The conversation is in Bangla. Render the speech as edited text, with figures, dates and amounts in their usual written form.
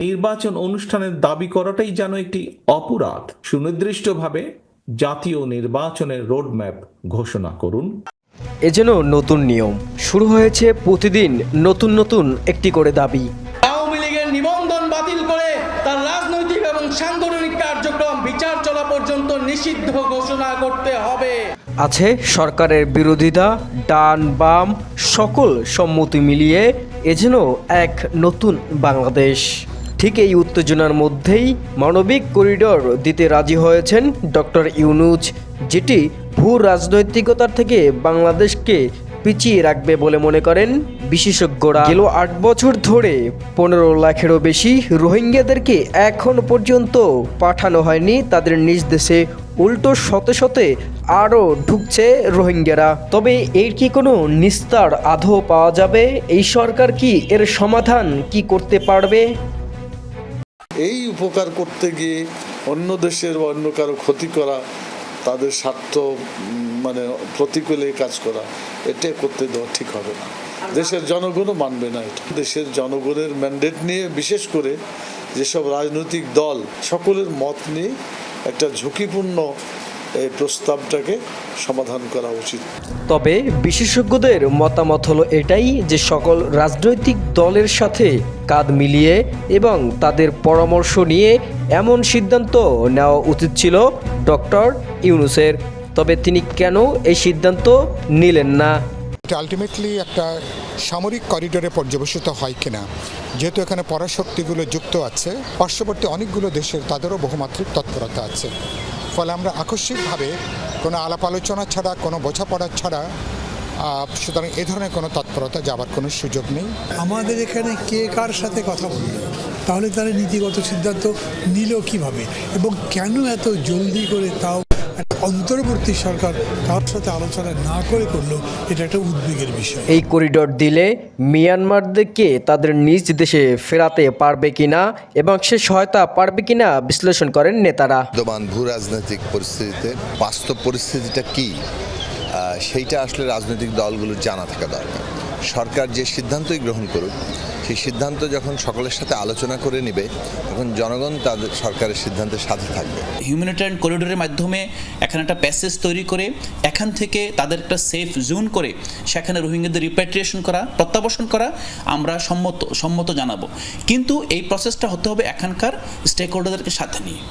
নির্বাচন অনুষ্ঠানের দাবি করাটাই যেন একটি অপরাধ। সুনির্দিষ্টভাবে জাতীয় নির্বাচনের রোডম্যাপ ঘোষণা করুন। এ যেন নতুন নিয়ম শুরু হয়েছে, প্রতিদিন নতুন নতুন একটি করে দাবি। আওয়ামী লীগের নিবন্ধন বাতিল করে তার রাজনৈতিক এবং সাংগঠনিক কার্যক্রম বিচার চলা পর্যন্ত নিষিদ্ধ ঘোষণা করতে হবে। আছে সরকারের বিরোধিতা, ডান বাম সকল সম্মতি মিলিয়ে এ যেন এক নতুন বাংলাদেশ। ঠিক এই উত্তেজনার মধ্যেই মানবিক করিডোর দিতে রাজি হয়েছেন ডক্টর ইউনূস, যেটি ভূ রাজনৈতিকতার থেকে বাংলাদেশকে পিছিয়ে রাখবে বলে মনে করেন বিশেষজ্ঞরা। গেল 8 বছর ধরে 15 লাখেরও বেশি রোহিঙ্গাদেরকে এখন পর্যন্ত পাঠানো হয়নি তাদের নিজ দেশে, উল্টো শতে শতে আরও ঢুকছে রোহিঙ্গারা। তবে এর কি কোনো নিস্তার আদৌ পাওয়া যাবে? এই সরকার কি এর সমাধান কি করতে পারবে? এই উপকার করতে গিয়ে অন্য দেশের বা অন্য কারো ক্ষতি করা, তাদের স্বার্থ প্রতিকূলে কাজ করা, এটা করতে দেওয়া ঠিক হবে না। দেশের জনগণও মানবে না এটা। দেশের জনগণের ম্যান্ডেট নিয়ে, বিশেষ করে যেসব রাজনৈতিক দল, সকলের মত নিয়ে একটা ঝুঁকিপূর্ণ এই প্রস্তাবটাকে সমাধান করা উচিত। তবে বিশেষজ্ঞদের মতামত হলো এটাই যে সকল রাজনৈতিক দলের সাথে কাঁধ মিলিয়ে এবং তাদের পরামর্শ নিয়ে এমন সিদ্ধান্ত নেওয়া উচিত ছিল ডক্টর ইউনূসের। তবে তিনি কেন এই সিদ্ধান্ত নিলেন না? আলটিমেটলি একটা সামরিক করিডোরে পর্যবেসিত হয় কিনা, যেহেতু এখানে পরাশক্তিগুলো যুক্ত আছে, পার্শ্ববর্তী অনেকগুলো দেশের তাদেরও বহুমাত্রিক তৎপরতা আছে। ফলে আমরা আকস্মিকভাবে কোনো আলাপ আলোচনা ছাড়া, কোনো বোঝাপড়া ছাড়া, সুতরাং এ ধরনের কোনো তৎপরতা যাবার কোনো সুযোগ নেই। আমাদের এখানে কে কার সাথে কথা বলল, তাহলে তারা নীতিগত সিদ্ধান্ত নিল কিভাবে এবং কেন এত জলদি করে, তাও অন্তর্বর্তী সরকার কার সাথে আলোচনা না করে করলো, এটা একটা উদ্বেগের বিষয়। এই করিডোর দিলে মিয়ানমারদেরকে তাদের নিজ দেশে ফেরাতে পারবে কিনা এবং সে সহায়তা পারবে কিনা বিশ্লেষণ করেন নেতারা। বর্তমান ভূ রাজনৈতিক পরিস্থিতিতে বাস্তব পরিস্থিতিটা কি, সেইটা আসলে রাজনৈতিক দলগুলোর জানা থাকা দরকার। সরকার যে সিদ্ধান্তই গ্রহণ করুক, সেই সিদ্ধান্ত যখন সকলের সাথে আলোচনা করে নেবে, তখন জনগণ তাদের সরকারের সিদ্ধান্তের সাথে থাকবে। হিউম্যানিটেরিয়ান করিডোরের মাধ্যমে এখানে একটা প্যাসেজ তৈরি করে এখান থেকে তাদের একটা সেফ জোন করে সেখানে রোহিঙ্গাদের রিপ্যাট্রিয়েশন করা, প্রত্যাবাসন করা আমরা সম্মত জানাবো। কিন্তু এই প্রসেসটা হতে হবে এখানকার স্টেক হোল্ডারদেরকে সাথে নিয়ে।